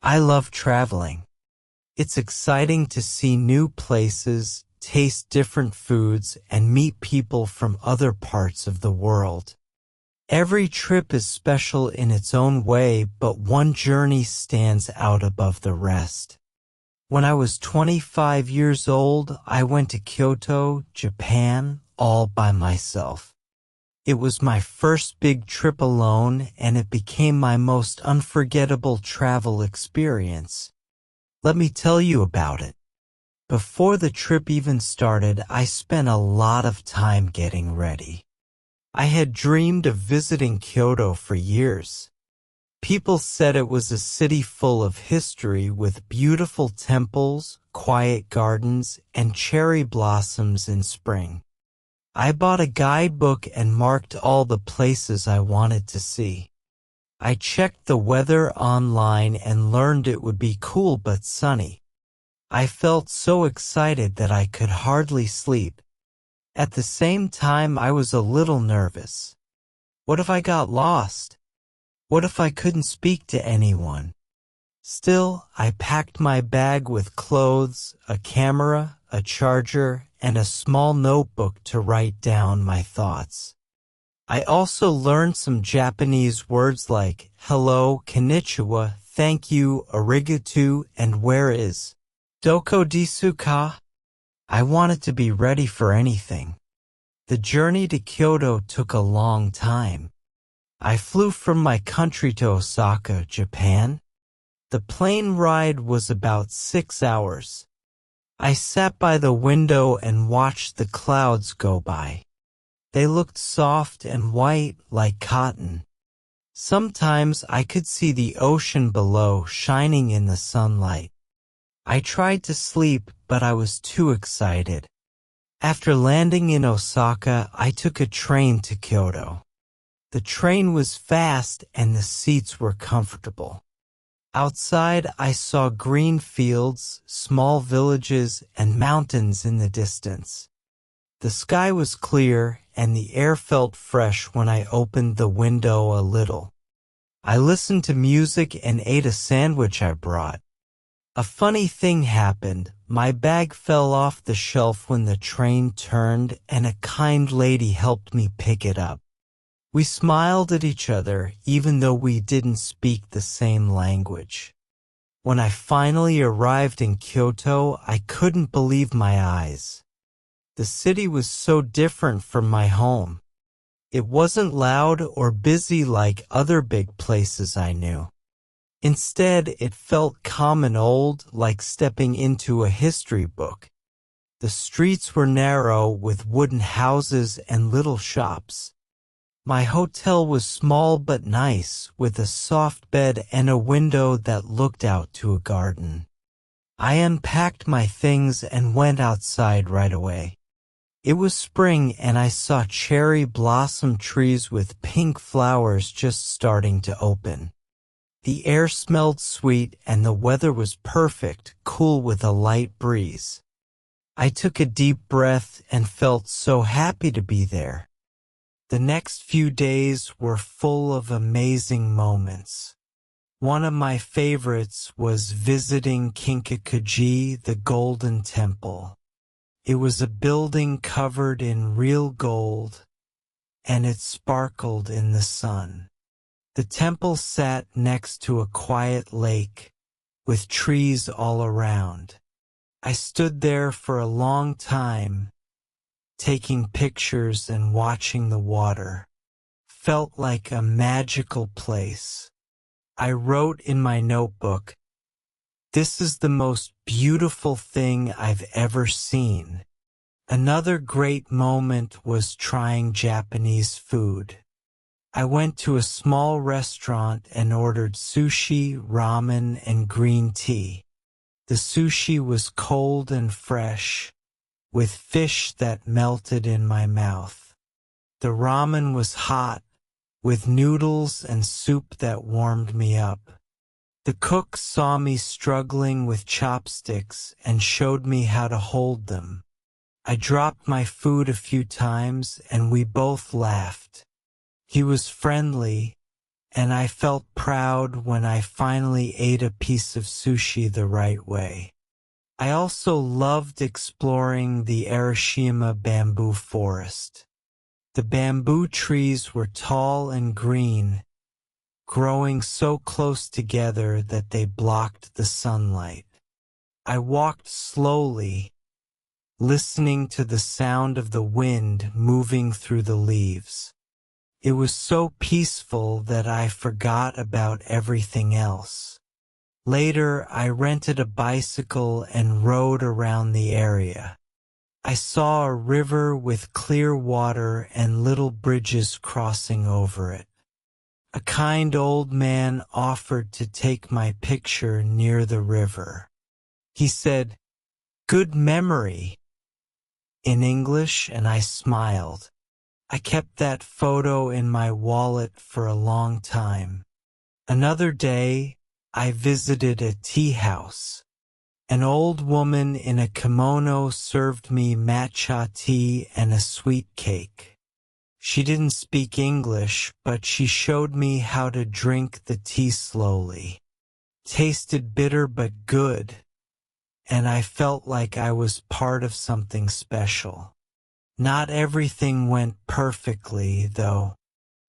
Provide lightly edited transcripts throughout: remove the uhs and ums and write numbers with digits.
I love traveling. It's exciting to see new places, taste different foods, and meet people from other parts of the world. Every trip is special in its own way, but one journey stands out above the rest. When I was 25 years old, I went to Kyoto, Japan, all by myself. It was my first big trip alone, and it became my most unforgettable travel experience. Let me tell you about it. Before the trip even started, I spent a lot of time getting ready. I had dreamed of visiting Kyoto for years. People said it was a city full of history with beautiful temples, quiet gardens, and cherry blossoms in spring. I bought a guidebook and marked all the places I wanted to see. I checked the weather online and learned it would be cool but sunny. I felt so excited that I could hardly sleep. At the same time, I was a little nervous. What if I got lost? What if I couldn't speak to anyone? Still, I packed my bag with clothes, a camera, a charger, and a small notebook to write down my thoughts. I also learned some Japanese words like hello, konnichiwa, thank you, arigato, and where is doko desu ka? I wanted to be ready for anything. The journey to Kyoto took a long time. I flew from my country to Osaka, Japan. The plane ride was about 6 hours. I sat by the window and watched the clouds go by. They looked soft and white like cotton. Sometimes I could see the ocean below shining in the sunlight. I tried to sleep, but I was too excited. After landing in Osaka, I took a train to Kyoto. The train was fast and the seats were comfortable. Outside, I saw green fields, small villages, and mountains in the distance. The sky was clear, and the air felt fresh when I opened the window a little. I listened to music and ate a sandwich I brought. A funny thing happened. My bag fell off the shelf when the train turned, and a kind lady helped me pick it up. We smiled at each other, even though we didn't speak the same language. When I finally arrived in Kyoto, I couldn't believe my eyes. The city was so different from my home. It wasn't loud or busy like other big places I knew. Instead, it felt calm and old, like stepping into a history book. The streets were narrow with wooden houses and little shops. My hotel was small but nice, with a soft bed and a window that looked out to a garden. I unpacked my things and went outside right away. It was spring and I saw cherry blossom trees with pink flowers just starting to open. The air smelled sweet and the weather was perfect, cool with a light breeze. I took a deep breath and felt so happy to be there. The next few days were full of amazing moments. One of my favorites was visiting Kinkakuji, the Golden Temple. It was a building covered in real gold, and it sparkled in the sun. The temple sat next to a quiet lake, with trees all around. I stood there for a long time, taking pictures and watching the water. Felt like a magical place. I wrote in my notebook, "This is the most beautiful thing I've ever seen." Another great moment was trying Japanese food. I went to a small restaurant and ordered sushi, ramen, and green tea. The sushi was cold and fresh, with fish that melted in my mouth. The ramen was hot, with noodles and soup that warmed me up. The cook saw me struggling with chopsticks and showed me how to hold them. I dropped my food a few times and we both laughed. He was friendly, and I felt proud when I finally ate a piece of sushi the right way. I also loved exploring the Arashiyama bamboo forest. The bamboo trees were tall and green, growing so close together that they blocked the sunlight. I walked slowly, listening to the sound of the wind moving through the leaves. It was so peaceful that I forgot about everything else. Later, I rented a bicycle and rode around the area. I saw a river with clear water and little bridges crossing over it. A kind old man offered to take my picture near the river. He said, "Good memory," in English, and I smiled. I kept that photo in my wallet for a long time. Another day, I visited a tea house. An old woman in a kimono served me matcha tea and a sweet cake. She didn't speak English, but she showed me how to drink the tea slowly. Tasted bitter but good, and I felt like I was part of something special. Not everything went perfectly, though.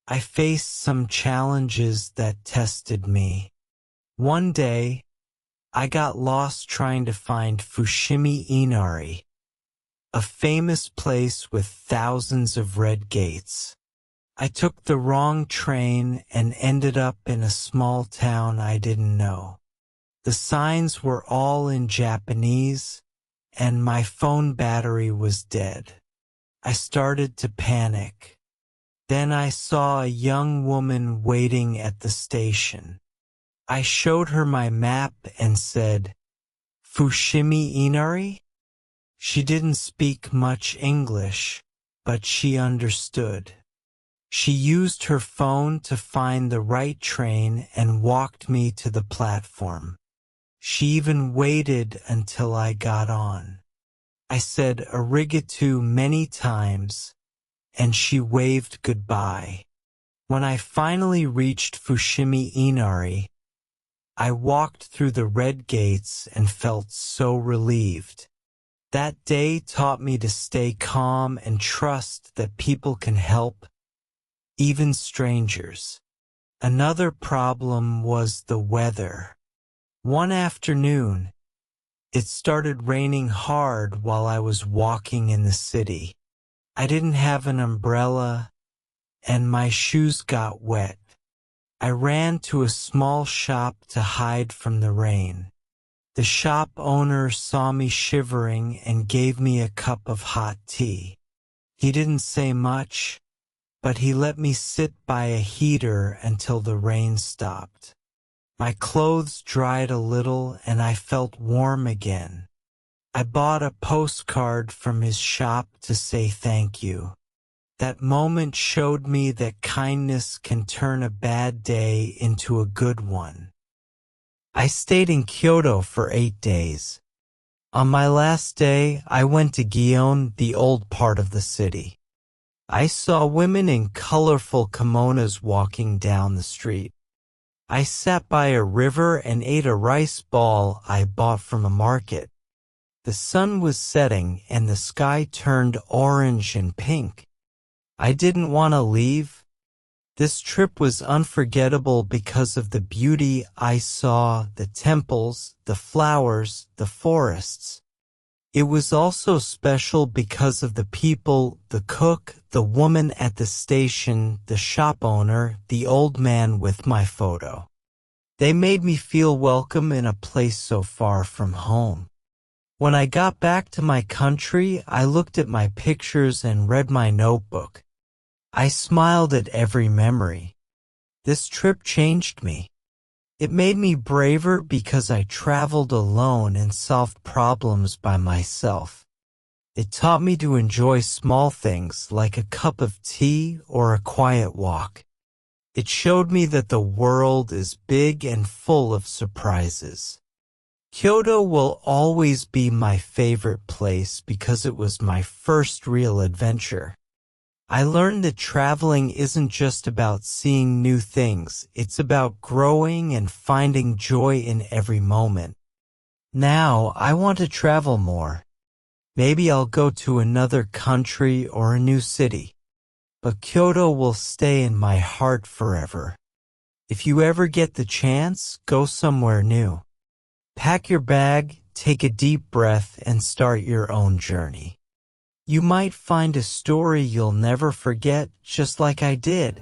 I faced some challenges that tested me. One day, I got lost trying to find Fushimi Inari, a famous place with thousands of red gates. I took the wrong train and ended up in a small town I didn't know. The signs were all in Japanese, and my phone battery was dead. I started to panic. Then I saw a young woman waiting at the station. I showed her my map and said, "Fushimi Inari?" She didn't speak much English, but she understood. She used her phone to find the right train and walked me to the platform. She even waited until I got on. I said arigato many times, and she waved goodbye. When I finally reached Fushimi Inari, I walked through the red gates and felt so relieved. That day taught me to stay calm and trust that people can help, even strangers. Another problem was the weather. One afternoon, it started raining hard while I was walking in the city. I didn't have an umbrella, and my shoes got wet. I ran to a small shop to hide from the rain. The shop owner saw me shivering and gave me a cup of hot tea. He didn't say much, but he let me sit by a heater until the rain stopped. My clothes dried a little and I felt warm again. I bought a postcard from his shop to say thank you. That moment showed me that kindness can turn a bad day into a good one. I stayed in Kyoto for 8 days. On my last day, I went to Gion, the old part of the city. I saw women in colorful kimonos walking down the street. I sat by a river and ate a rice ball I bought from a market. The sun was setting and the sky turned orange and pink. I didn't want to leave. This trip was unforgettable because of the beauty I saw, the temples, the flowers, the forests. It was also special because of the people, the cook, the woman at the station, the shop owner, the old man with my photo. They made me feel welcome in a place so far from home. When I got back to my country, I looked at my pictures and read my notebook. I smiled at every memory. This trip changed me. It made me braver because I traveled alone and solved problems by myself. It taught me to enjoy small things like a cup of tea or a quiet walk. It showed me that the world is big and full of surprises. Kyoto will always be my favorite place because it was my first real adventure. I learned that traveling isn't just about seeing new things, it's about growing and finding joy in every moment. Now, I want to travel more. Maybe I'll go to another country or a new city. But Kyoto will stay in my heart forever. If you ever get the chance, go somewhere new. Pack your bag, take a deep breath, and start your own journey. You might find a story you'll never forget, just like I did.